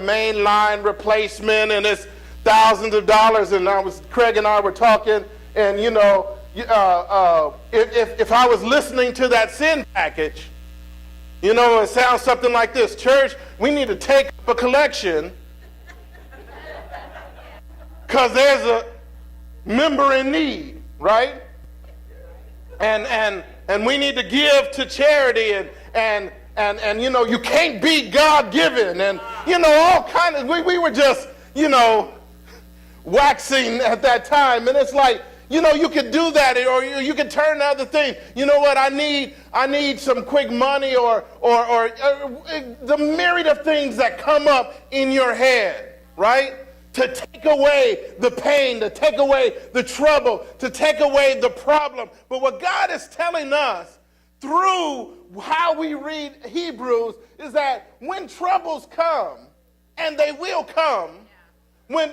main line replacement, and it's thousands of dollars. And Craig and I were talking, and if I was listening to that sin package, it sounds something like this: church, we need to take up a collection because there's a member in need, right? And we need to give to charity, and you can't be God-given, and all kind of, we were just waxing at that time. And it's like, you could do that, or you could turn to other things. You know what? I need some quick money, or the myriad of things that come up in your head, right? To take away the pain, to take away the trouble, to take away the problem. But what God is telling us through how we read Hebrews is that when troubles come, and they will come, when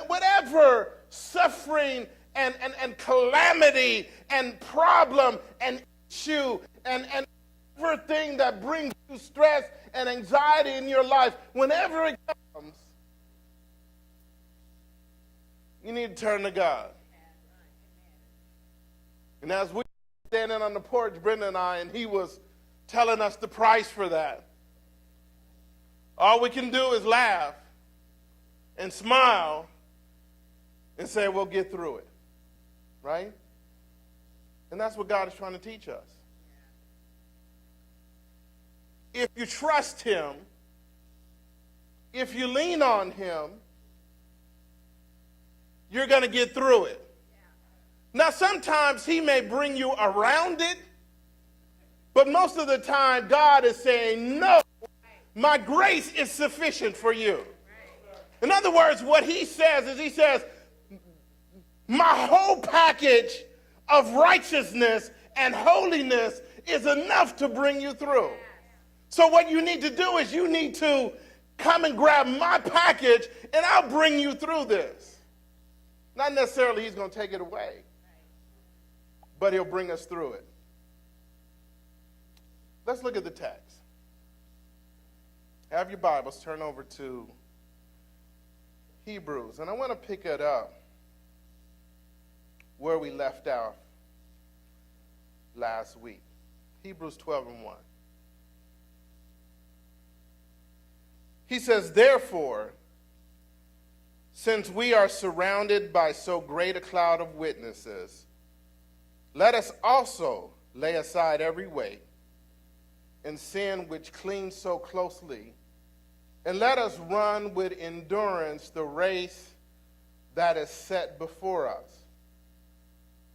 whatever suffering and calamity and problem and issue and everything that brings you stress and anxiety in your life, whenever it comes, you need to turn to God. And as we were standing on the porch, Brenda and I, and he was telling us the price for that, all we can do is laugh and smile and say, we'll get through it, right? And that's what God is trying to teach us. If you trust him, if you lean on him, you're going to get through it. Now, sometimes he may bring you around it, but most of the time, God is saying, no, my grace is sufficient for you. In other words, what he says is, my whole package of righteousness and holiness is enough to bring you through. So what you need to do is you need to come and grab my package, and I'll bring you through this. Not necessarily he's going to take it away, but he'll bring us through it. Let's look at the text. Have your Bibles, turn over to Hebrews, and I want to pick it up where we left off last week. Hebrews 12:1. He says, therefore, since we are surrounded by so great a cloud of witnesses, let us also lay aside every weight and sin which clings so closely, and let us run with endurance the race that is set before us,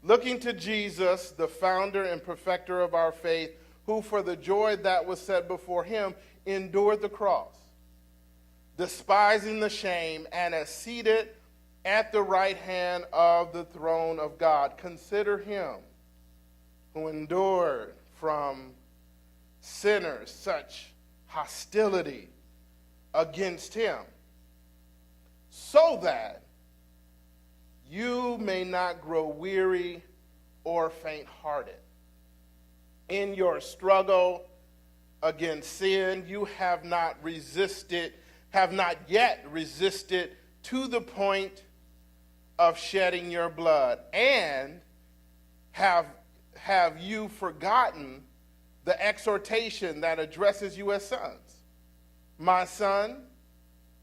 looking to Jesus, the founder and perfecter of our faith, who for the joy that was set before him endured the cross, despising the shame, and is seated at the right hand of the throne of God. Consider him who endured from sinners such hostility against him, so that you may not grow weary or faint-hearted. In your struggle against sin, you have not yet resisted to the point of shedding your blood. And have you forgotten the exhortation that addresses you as sons? My son,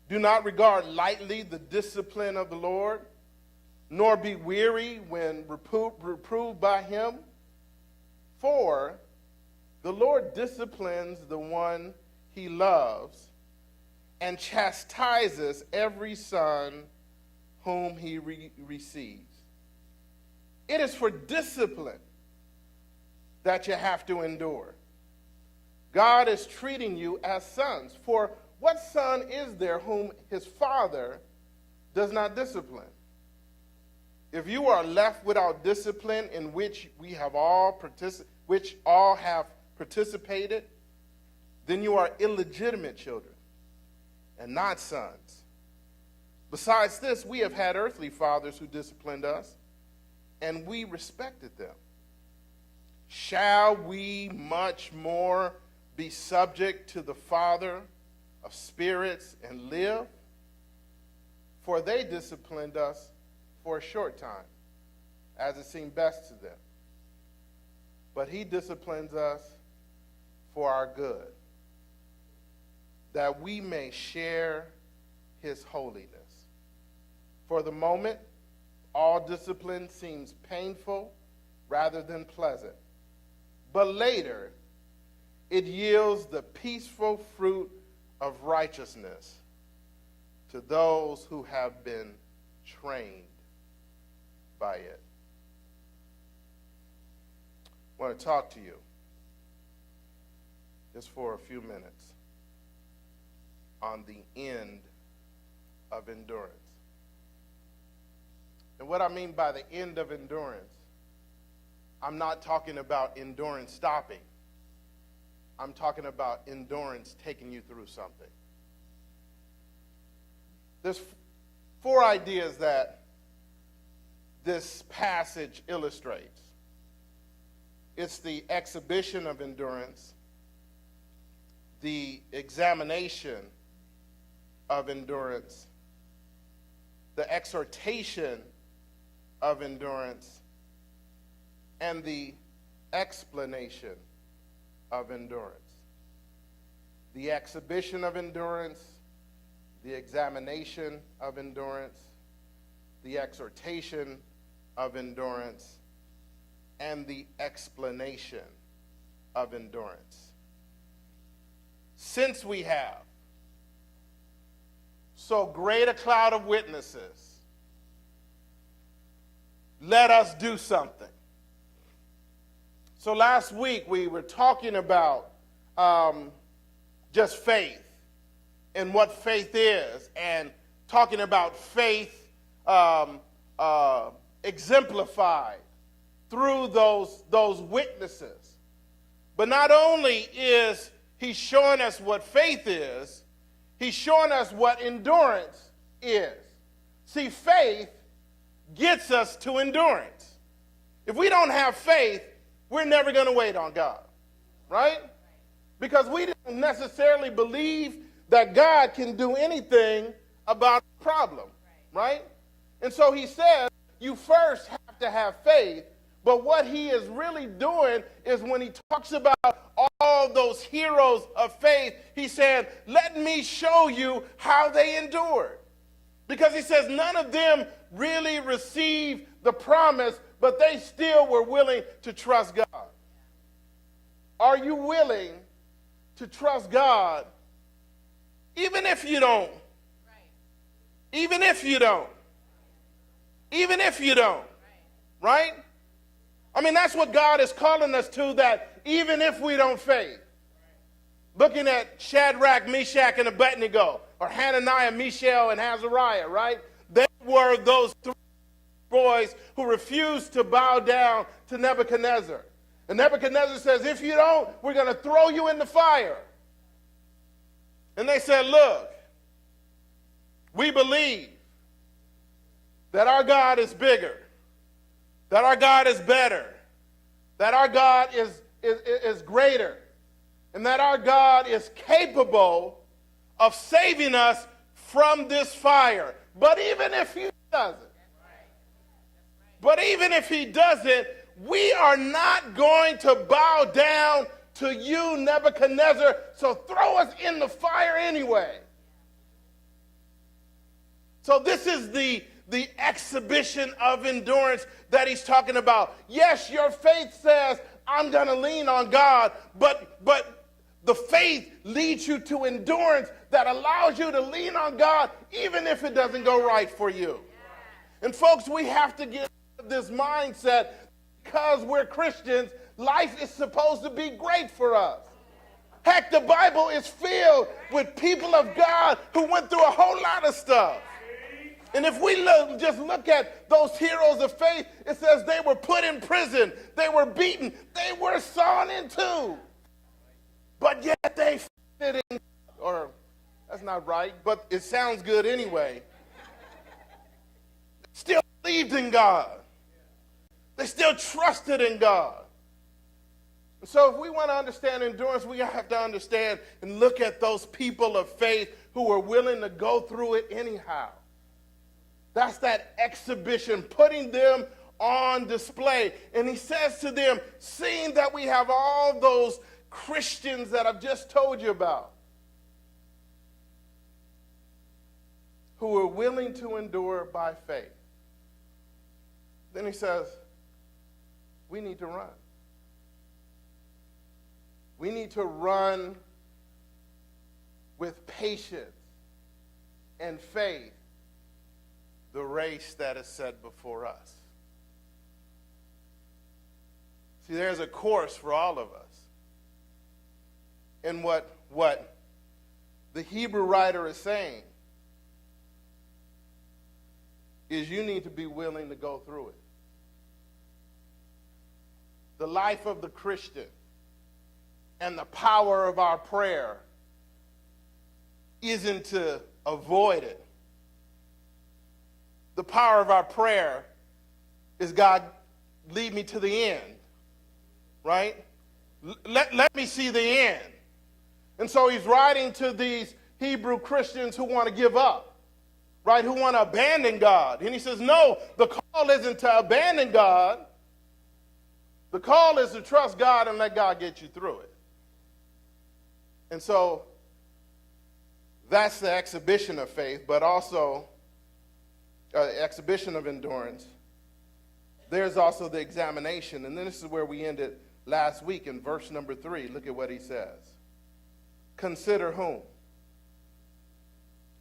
do not regard lightly the discipline of the Lord, nor be weary when reproved by him. For the Lord disciplines the one he loves, and chastises every son whom he receives. It is for discipline that you have to endure. God is treating you as sons. For what son is there whom his father does not discipline? If you are left without discipline, in which all have participated, then you are illegitimate children and not sons. Besides this, we have had earthly fathers who disciplined us, and we respected them. Shall we much more be subject to the Father of spirits and live? For they disciplined us for a short time, as it seemed best to them. But he disciplines us for our good, that we may share his holiness. For the moment, all discipline seems painful rather than pleasant. But later, it yields the peaceful fruit of righteousness to those who have been trained by it. I want to talk to you just for a few minutes on the end of endurance. And what I mean by the end of endurance, I'm not talking about endurance stopping. I'm talking about endurance taking you through something. There's 4 ideas that this passage illustrates. It's the exhibition of endurance, the examination of endurance, the exhortation of endurance, and the explanation of endurance. The exhibition of endurance, the examination of endurance, the exhortation of endurance, and the explanation of endurance. Since we have so great a cloud of witnesses, let us do something. So last week we were talking about just faith and what faith is, and talking about faith exemplified through those witnesses. But not only is he showing us what faith is, he's showing us what endurance is. See, faith gets us to endurance. If we don't have faith, we're never going to wait on God, right? Because we don't necessarily believe that God can do anything about a problem, right? And so he says you first have to have faith, but what he is really doing is when he talks about all those heroes of faith, he said, let me show you how they endured. Because he says none of them really received the promise, but they still were willing to trust God. Are you willing to trust God even if you don't? Even if you don't. Even if you don't. Right? I mean, that's what God is calling us to, that even if we don't faith. Looking at Shadrach, Meshach, and Abednego, or Hananiah, Mishael, and Azariah, right? They were those 3 boys who refused to bow down to Nebuchadnezzar. And Nebuchadnezzar says, if you don't, we're going to throw you in the fire. And they said, look, we believe that our God is bigger, that our God is better, that our God is greater, and that our God is capable of saving us from this fire. But even if he doesn't, we are not going to bow down to you, Nebuchadnezzar, so throw us in the fire anyway. So this is the exhibition of endurance that he's talking about. Yes, your faith says, I'm going to lean on God, but the faith leads you to endurance that allows you to lean on God even if it doesn't go right for you. And folks, we have to get this mindset, because we're Christians, life is supposed to be great for us. Heck, the Bible is filled with people of God who went through a whole lot of stuff. And if we just look at those heroes of faith, it says they were put in prison, they were beaten, they were sawn in two. But yet they fit in, or that's not right, but it sounds good anyway. Still believed in God. They still trusted in God. So if we want to understand endurance, we have to understand and look at those people of faith who were willing to go through it anyhow. That's that exhibition, putting them on display. And he says to them, seeing that we have all those Christians that I've just told you about, who are willing to endure by faith. Then he says, we need to run. We need to run with patience and faith the race that is set before us. See, there's a course for all of us. And what the Hebrew writer is saying is you need to be willing to go through it. The life of the Christian and the power of our prayer isn't to avoid it. The power of our prayer is, God, lead me to the end, right? Let me see the end. And so he's writing to these Hebrew Christians who want to give up, right, who want to abandon God. And he says, no, the call isn't to abandon God. The call is to trust God and let God get you through it. And so that's the exhibition of faith, but also exhibition of endurance. There's also the examination. And then this is where we ended last week in verse number 3. Look at what he says. Consider whom?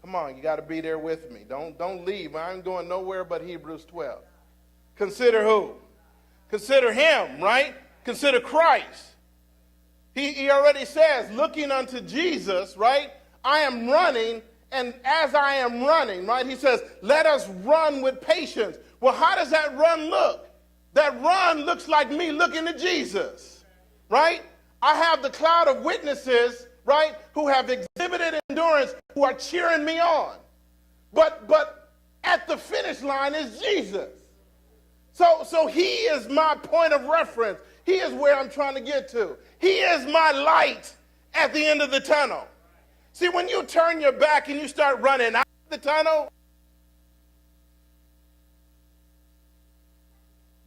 Come on, you got to be there with me. Don't leave. I'm going nowhere but Hebrews 12. Consider who? Consider him, right? Consider Christ. He already says, looking unto Jesus, right? I am running, and as I am running, right? He says, let us run with patience. Well, how does that run look? That run looks like me looking to Jesus, right? I have the cloud of witnesses, right, who have exhibited endurance, who are cheering me on. But at the finish line is Jesus. So he is my point of reference. He is where I'm trying to get to. He is my light at the end of the tunnel. See, when you turn your back and you start running out of the tunnel,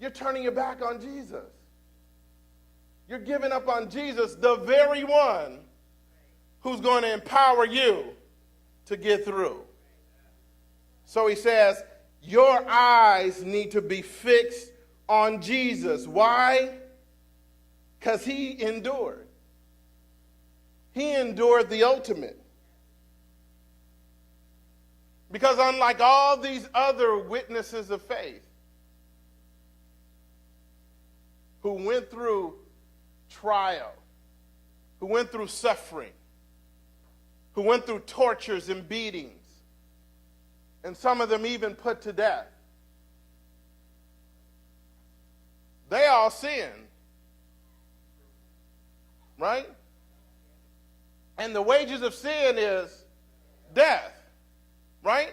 you're turning your back on Jesus. You're giving up on Jesus, the very one who's going to empower you to get through. So he says, your eyes need to be fixed on Jesus. Why? Because he endured. He endured the ultimate. Because unlike all these other witnesses of faith who went through trial, who went through suffering, who went through tortures and beatings, and some of them even put to death, they all sinned, right? And the wages of sin is death, right?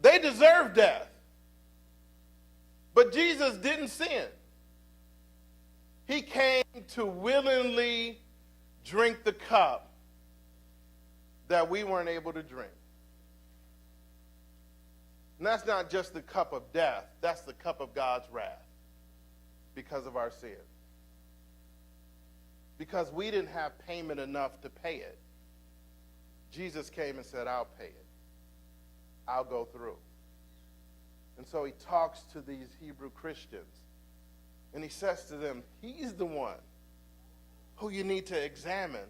They deserve death. But Jesus didn't sin. He came to willingly drink the cup that we weren't able to drink. And that's not just the cup of death. That's the cup of God's wrath because of our sin. Because we didn't have payment enough to pay it. Jesus came and said, I'll pay it. I'll go through. And so he talks to these Hebrew Christians. And he says to them, he's the one who you need to examine.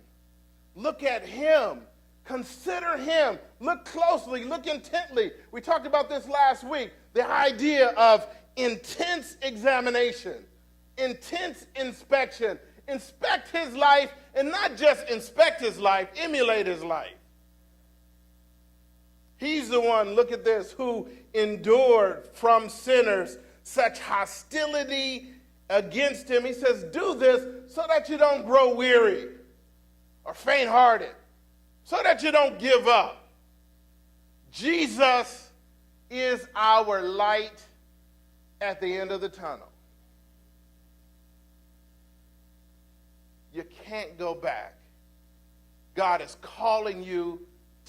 Look at him. Consider him. Look closely. Look intently. We talked about this last week. The idea of intense examination, intense inspection. Inspect his life, and not just inspect his life, emulate his life. He's the one, look at this, who endured from sinners such hostility against him. He says, do this so that you don't grow weary or faint-hearted, so that you don't give up. Jesus is our light at the end of the tunnel. You can't go back. God is calling you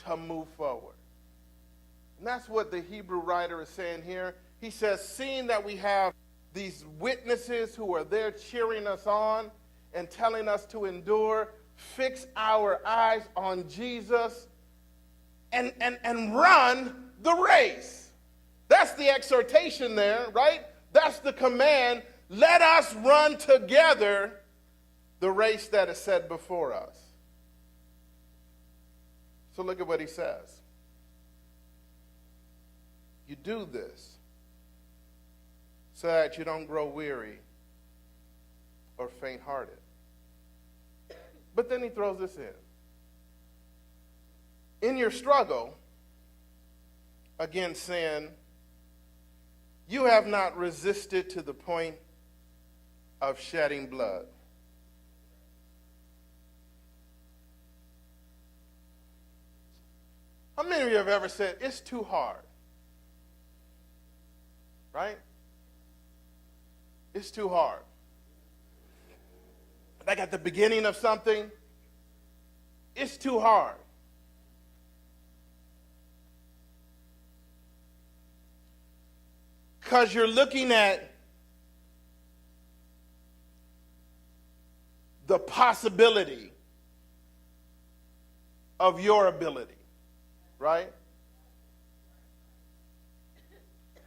to move forward. And that's what the Hebrew writer is saying here. He says, seeing that we have these witnesses who are there cheering us on and telling us to endure, fix our eyes on Jesus and run the race. That's the exhortation there, right? That's the command. Let us run together the race that is set before us. So look at what he says. You do this so that you don't grow weary or faint-hearted. But then he throws this in. In your struggle against sin, you have not resisted to the point of shedding blood. How many of you have ever said, it's too hard? Right? It's too hard. Like at the beginning of something, it's too hard. Because you're looking at the possibility of your ability, right?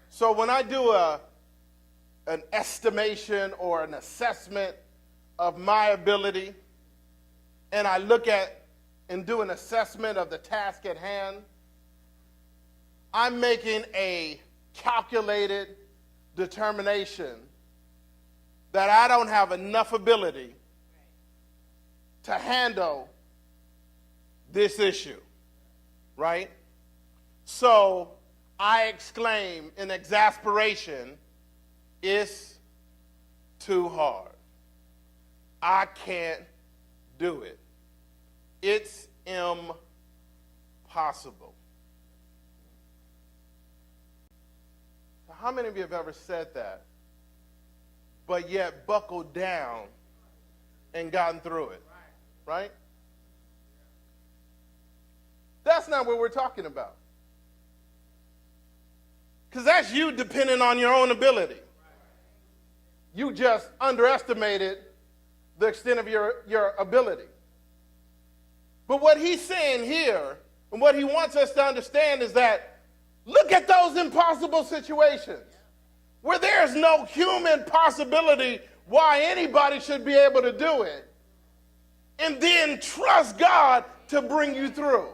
So when I do an estimation or an assessment of my ability, and I look at and do an assessment of the task at hand, I'm making a calculated determination that I don't have enough ability to handle this issue, right? So I exclaim in exasperation, it's too hard. I can't do it. It's impossible. How many of you have ever said that, but yet buckled down and gotten through it, right? That's not what we're talking about. Because that's you depending on your own ability. You just underestimated the extent of your ability. But what he's saying here, and what he wants us to understand is that look at those impossible situations where there's no human possibility why anybody should be able to do it. And then trust God to bring you through,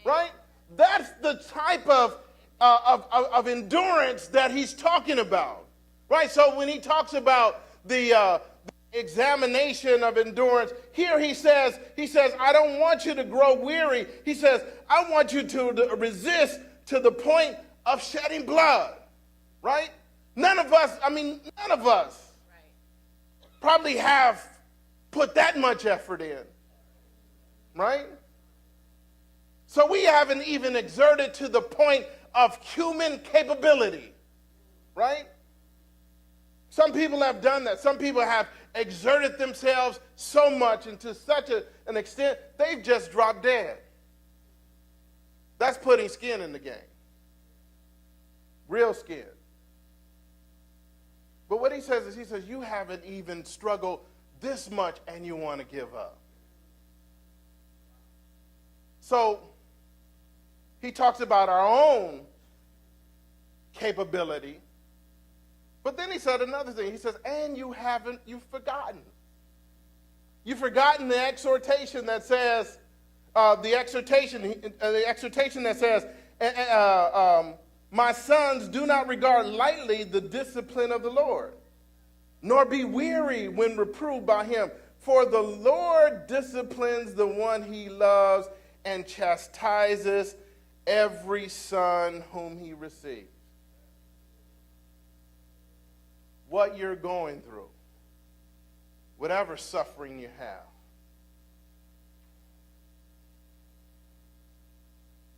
right? That's the type of endurance that he's talking about, right? So when he talks about the examination of endurance, here he says, I don't want you to grow weary. He says, I want you to resist to the point of shedding blood, right? None of us probably have put that much effort in, right? So we haven't even exerted to the point of human capability, right? Some people have done that. Some people have exerted themselves so much and to such an extent, they've just dropped dead. That's putting skin in the game. Real skin. But what he says is, you haven't even struggled this much and you want to give up. So he talks about our own capability. But then he said another thing. He says, and you've forgotten. You've forgotten the exhortation that says, the exhortation that says, my sons, do not regard lightly the discipline of the Lord, nor be weary when reproved by him. For the Lord disciplines the one he loves and chastises every son whom he receives. What you're going through, whatever suffering you have,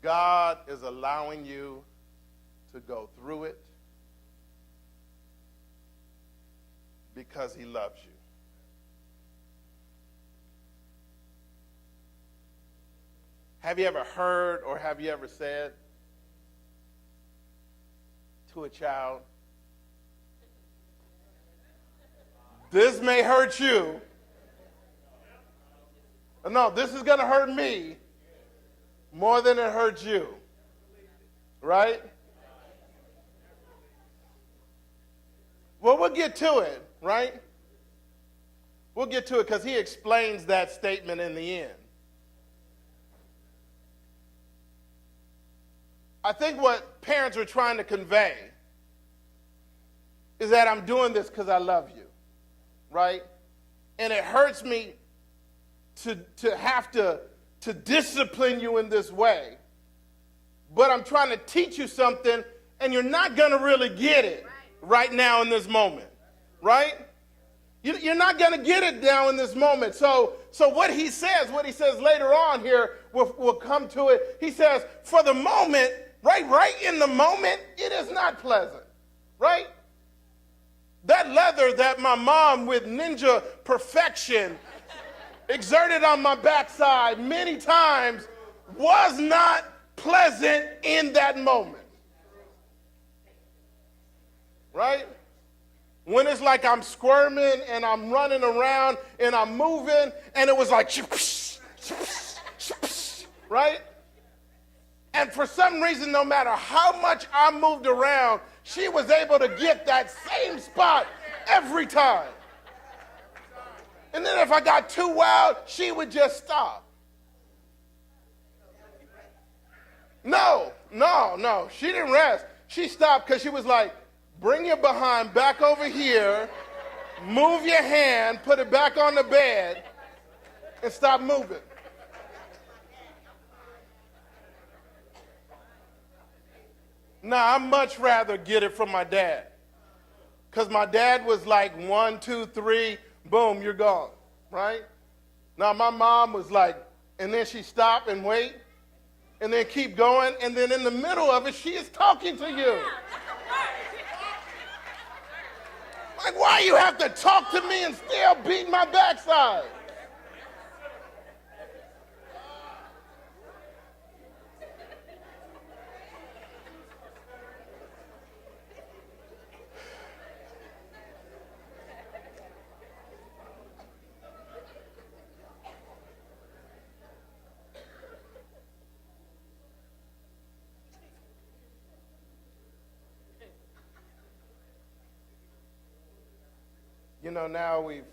God is allowing you to go through it because he loves you. Have you ever heard or have you ever said to a child, this may hurt you. No, this is going to hurt me more than it hurts you. Right? Well, we'll get to it, right? We'll get to it because he explains that statement in the end. I think what parents are trying to convey is that I'm doing this because I love you, right? And it hurts me to have to discipline you in this way. But I'm trying to teach you something, and you're not going to really get it right now in this moment, right? You're not going to get it now in this moment. So what he says later on here, we'll come to it. He says, for the moment, right in the moment, it is not pleasant, right? That leather that my mom with ninja perfection exerted on my backside many times was not pleasant in that moment. Right? When it's like I'm squirming and I'm running around and I'm moving and it was like, right? And for some reason, no matter how much I moved around, she was able to get that same spot every time. And then if I got too wild, she would just stop. No. She didn't rest. She stopped because she was like, bring your behind back over here, move your hand, put it back on the bed, and stop moving. Now, I'd much rather get it from my dad. Because my dad was like 1, 2, 3, boom, you're gone, right? Now, my mom was like, and then she stop and wait, and then keep going, and then in the middle of it, she is talking to you. Like, why you have to talk to me and still beat my backside? You know, now we've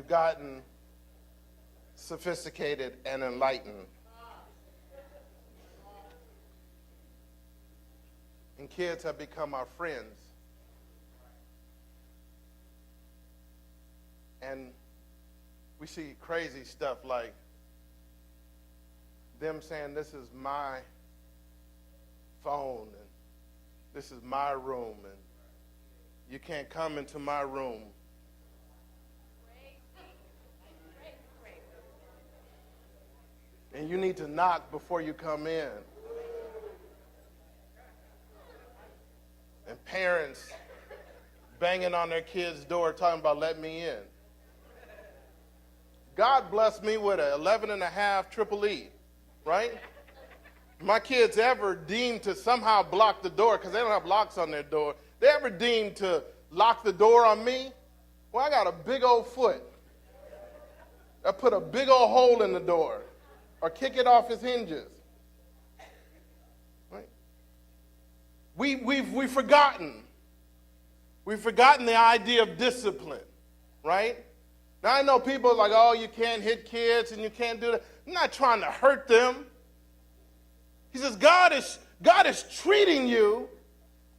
gotten sophisticated and enlightened. And kids have become our friends. And we see crazy stuff like them saying, this is my phone and this is my room and you can't come into my room. And you need to knock before you come in. And parents banging on their kids' door talking about let me in. God blessed me with an 11.5 triple E, right? My kids ever deemed to somehow block the door, because they don't have locks on their door, they ever deemed to lock the door on me? Well, I got a big old foot. I put a big old hole in the door or kick it off its hinges. Right? We've forgotten. We've forgotten the idea of discipline, right? Now, I know people are like, oh, you can't hit kids and you can't do that. I'm not trying to hurt them. He says God is treating you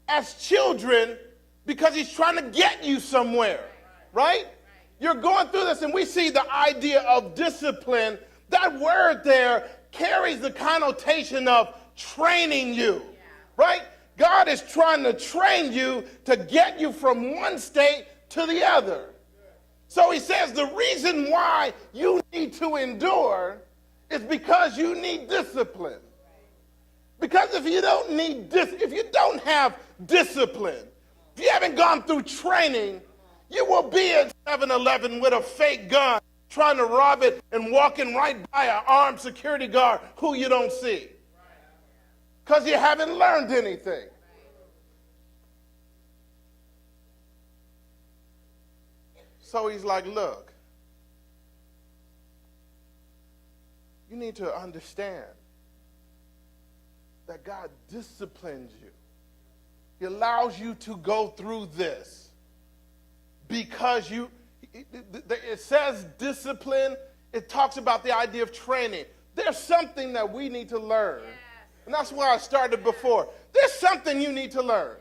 as children because he's trying to get you somewhere, right? You're going through this, and we see the idea of discipline. That word there carries the connotation of training you, right? God is trying to train you to get you from one state to the other. So he says the reason why you need to endure is because you need discipline. Because if you don't have discipline, if you haven't gone through training, you will be at 7-Eleven with a fake gun trying to rob it and walking right by an armed security guard who you don't see. Because you haven't learned anything. So he's like, look, you need to understand that God disciplines you. He allows you to go through this because it says discipline. It talks about the idea of training. There's something that we need to learn. Yes. And that's why I started before. There's something you need to learn.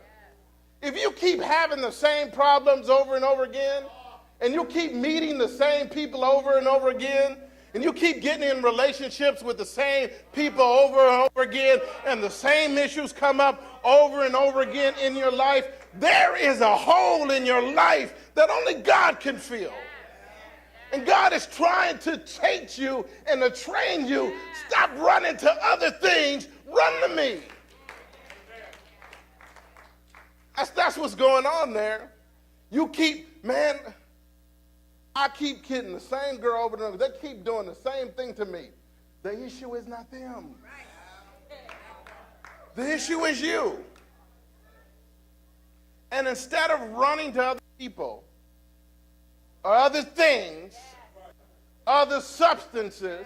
Yes. If you keep having the same problems over and over again, and you keep meeting the same people over and over again, and you keep getting in relationships with the same people over and over again, and the same issues come up over and over again in your life, there is a hole in your life that only God can fill. And God is trying to teach you and to train you. Stop running to other things. Run to me. That's what's going on there. You keep, man, I keep kidding the same girl over and over. They keep doing the same thing to me. The issue is not them. The issue is you. And instead of running to other people or other things, other substances,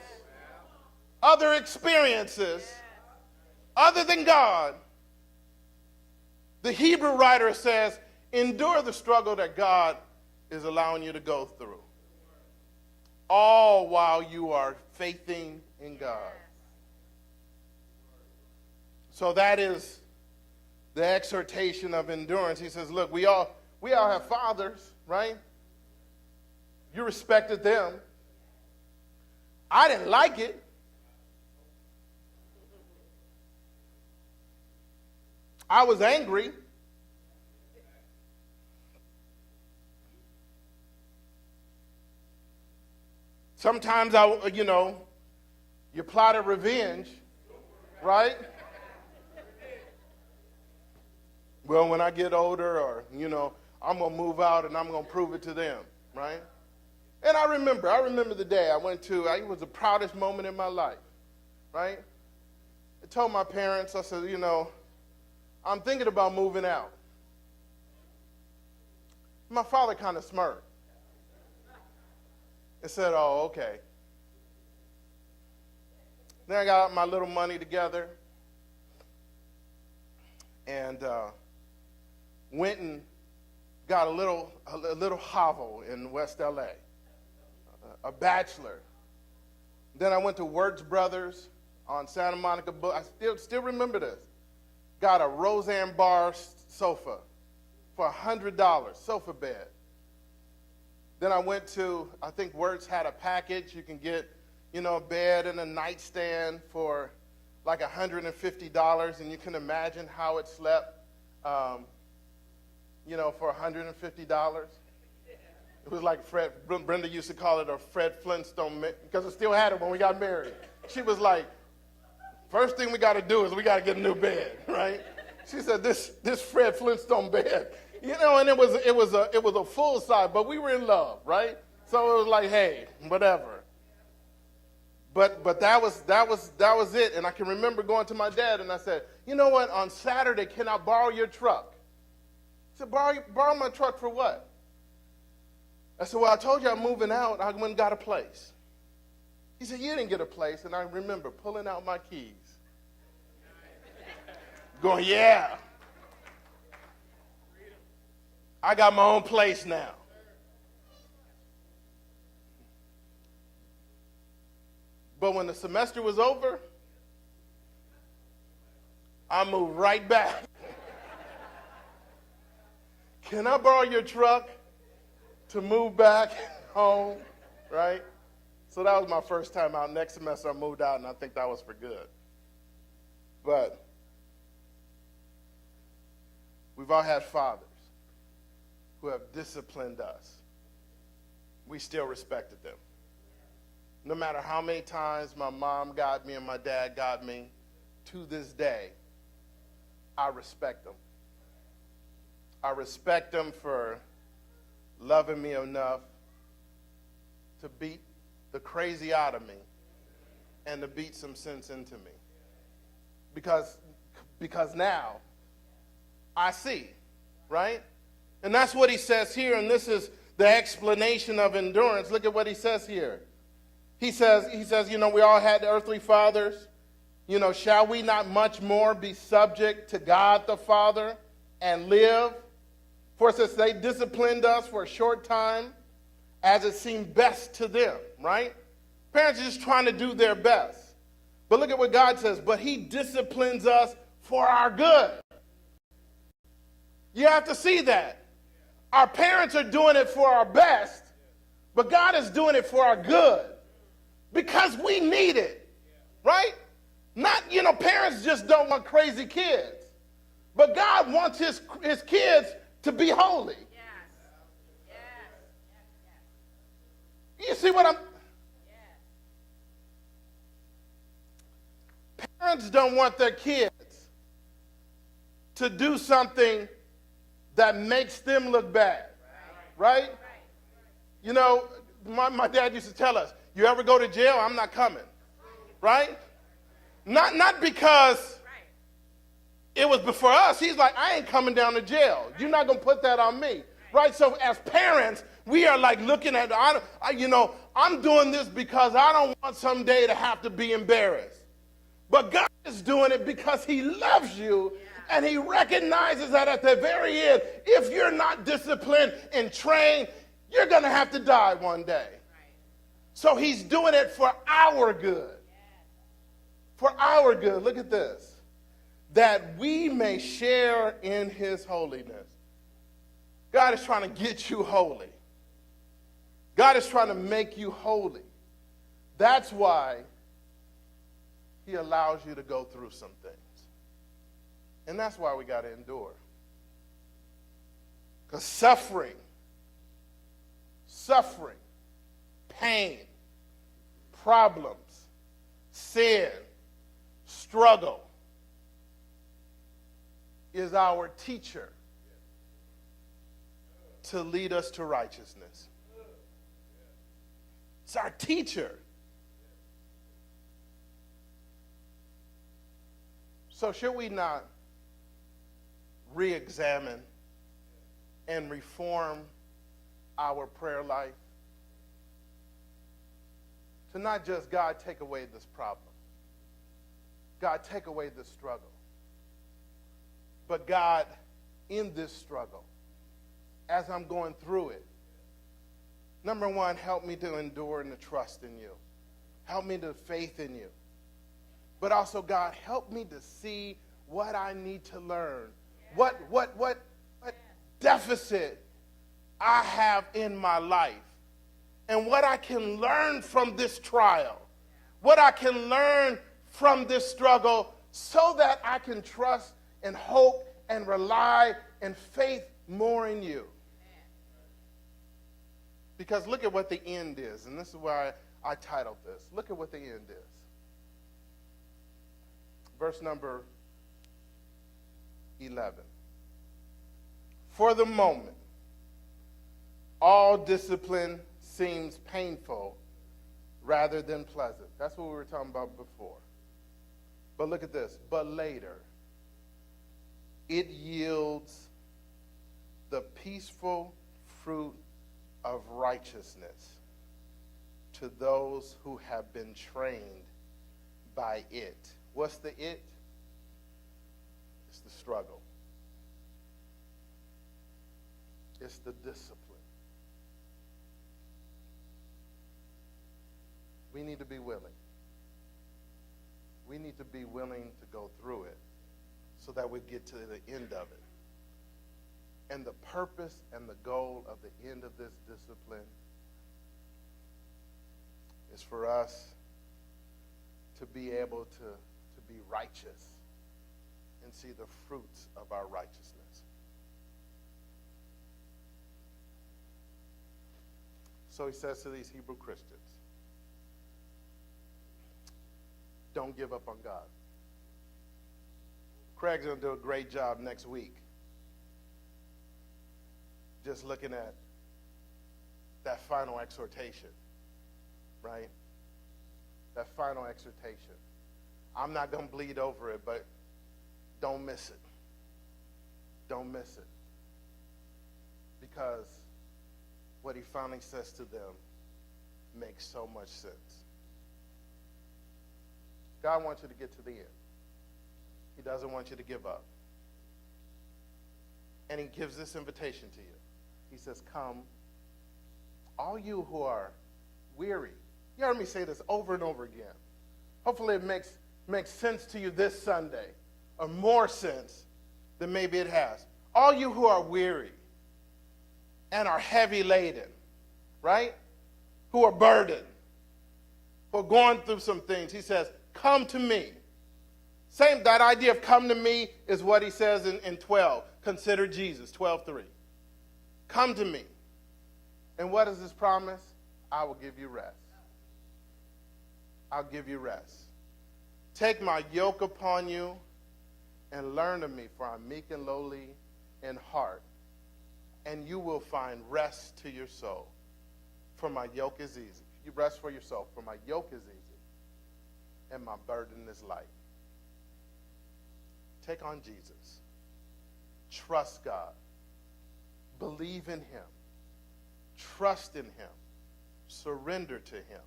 other experiences, other than God, the Hebrew writer says, endure the struggle that God is allowing you to go through, all while you are faithing in God. So that is the exhortation of endurance. He says, look, we all have fathers, right? You respected them. I didn't like it. I was angry. Sometimes you plotted revenge, right? Well, when I get older, or, I'm going to move out and I'm going to prove it to them, right? And I remember the day I went to, it was the proudest moment in my life, right? I told my parents, I said, I'm thinking about moving out. My father kind of smirked and said, oh, okay. Then I got my little money together and went and got a little hovel in West LA, a bachelor. Then I went to Wertz Brothers on Santa Monica. I still remember this. Got a Roseanne Barr sofa for $100, sofa bed. Then I went to, I think Wertz had a package. You can get, a bed and a nightstand for like $150, and you can imagine how it slept, for $150. It was like Brenda used to call it a Fred Flintstone, because I still had it when we got married. She was like, first thing we got to do is we got to get a new bed, right? She said, this Fred Flintstone bed, and it was a full size, but we were in love, right? So it was like, hey, whatever. But that was it. And I can remember going to my dad and I said, you know what? On Saturday, can I borrow your truck? He said, borrow my truck for what? I said, well, I told you I'm moving out. I went and got a place. He said, you didn't get a place. And I remember pulling out my keys. Going, yeah. I got my own place now. But when the semester was over, I moved right back. Can I borrow your truck to move back home, right? So that was my first time out. Next semester I moved out, and I think that was for good. But we've all had fathers who have disciplined us. We still respected them. No matter how many times my mom got me and my dad got me, to this day, I respect them. I respect them for loving me enough to beat the crazy out of me and to beat some sense into me. Because now I see, right? And that's what he says here, and this is the explanation of endurance. Look at what he says here. He says, we all had earthly fathers. Shall we not much more be subject to God the Father and live? For it says they disciplined us for a short time as it seemed best to them, right? Parents are just trying to do their best. But look at what God says, but he disciplines us for our good. You have to see that. Our parents are doing it for our best, but God is doing it for our good because we need it, right? Not, parents just don't want crazy kids, but God wants his kids to be holy. You see what I'm... Parents don't want their kids to do something that makes them look bad, right? My dad used to tell us, you ever go to jail, I'm not coming, right? Not because it was before us. He's like, I ain't coming down to jail. You're not going to put that on me, right? So as parents, we are like looking at, I'm doing this because I don't want someday to have to be embarrassed. But God is doing it because he loves you, and he recognizes that at the very end, if you're not disciplined and trained, you're going to have to die one day. So he's doing it for our good. For our good. Look at this. That we may share in his holiness. God is trying to get you holy. God is trying to make you holy. That's why he allows you to go through some things. And that's why we got to endure. Because suffering, pain, problems, sin, struggle is our teacher to lead us to righteousness. It's our teacher. So should we not re-examine and reform our prayer life? To not just, God, take away this problem. God, take away this struggle. But God, in this struggle, as I'm going through it, number one, help me to endure and to trust in you. Help me to faith in you. But also, God, help me to see what I need to learn. What deficit I have in my life. And what I can learn from this trial. What I can learn from this struggle so that I can trust and hope and rely and faith more in you. Because look at what the end is. And this is why I titled this. Look at what the end is. Verse number 11. For the moment, all discipline seems painful rather than pleasant. That's what we were talking about before. But look at this. But later, it yields the peaceful fruit of righteousness to those who have been trained by it. What's the it? It's the struggle. It's the discipline. We need to be willing. We need to be willing to go through it so that we get to the end of it. And the purpose and the goal of the end of this discipline is for us to be able to be righteous and see the fruits of our righteousness. So he says to these Hebrew Christians, don't give up on God. Craig's going to do a great job next week just looking at that final exhortation, right? That final exhortation. I'm not going to bleed over it, but don't miss it. Don't miss it. Because what he finally says to them makes so much sense. God wants you to get to the end. He doesn't want you to give up. And he gives this invitation to you. He says, come, all you who are weary. You heard me say this over and over again. Hopefully it makes sense to you this Sunday, or more sense than maybe it has. All you who are weary and are heavy laden, right? Who are burdened, who are going through some things. He says, come to me. That idea of come to me is what he says in 12. Consider Jesus, 12:3. Come to me. And what is his promise? I will give you rest. I'll give you rest. Take my yoke upon you and learn of me, for I'm meek and lowly in heart, and you will find rest to your soul. For my yoke is easy. You rest for yourself. For my yoke is easy, and my burden is light. Take on Jesus. Trust God. Believe in him. Trust in him. Surrender to him.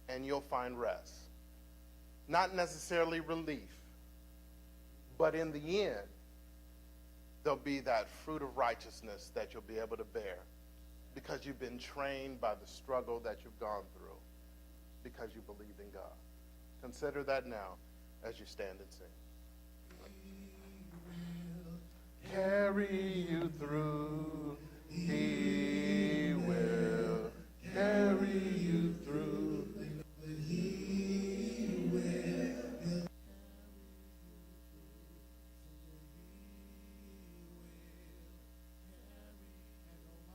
And you'll find rest. Not necessarily relief, but in the end, there'll be that fruit of righteousness that you'll be able to bear because you've been trained by the struggle that you've gone through because you believe in God. Consider that now as you stand and sing. Carry you through. He will carry